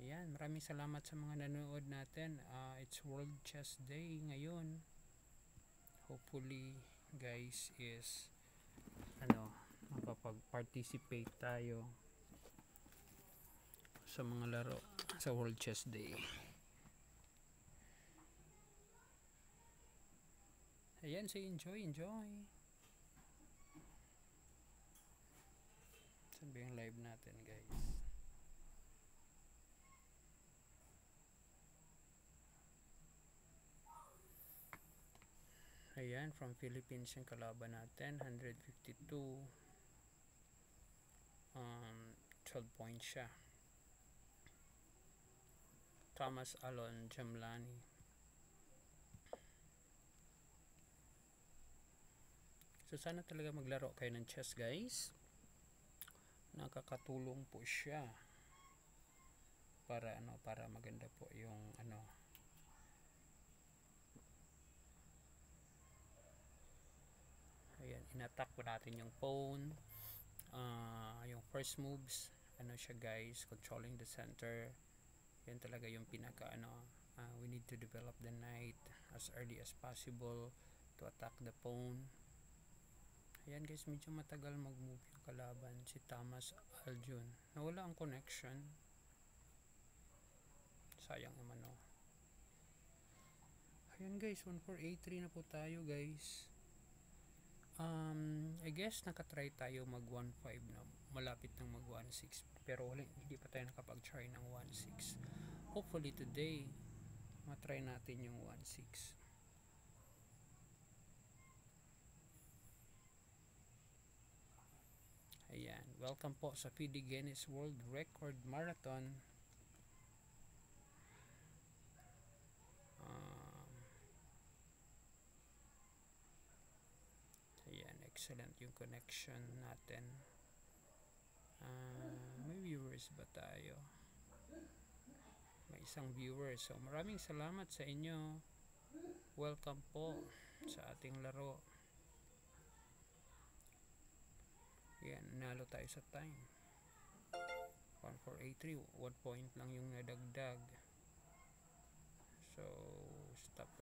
Ayan, maraming salamat sa mga nanonood natin. It's World Chess Day ngayon. Hopefully guys is makapag-participate tayo sa mga laro sa World Chess Day. Ayan, say enjoy. Saan ba yung live natin guys? Ayan, from Philippines yung kalaban natin, 152. 12 points siya. Thomas Alon Jamlani. So sana talaga maglaro kayo ng chess guys. Nakakatulong po siya para para maganda po yung ayan, in-attack po natin yung pawn. Yung first moves siya guys, controlling the center. Yan talaga yung pinaka we need to develop the knight as early as possible to attack the pawn. Ayan guys, medyo matagal mag-move yung kalaban, si Thomas Aljun. Nawala ang connection, sayang naman Ayan guys, 1483 na po tayo guys. I guess nakatry tayo mag 1.5 na, malapit nang mag 1.6, pero hindi pa tayo nakapag-try ng 1.6. Hopefully today matry natin yung 1.6. Ayan, welcome po sa FIDE Guinness World Record Marathon. Ayan, excellent yung connection natin. May viewers ba tayo? May isang viewer. So maraming salamat sa inyo. Welcome po sa ating laro. Ayan, nalo tayo sa time. 1483, 1 point lang yung nadagdag. So stop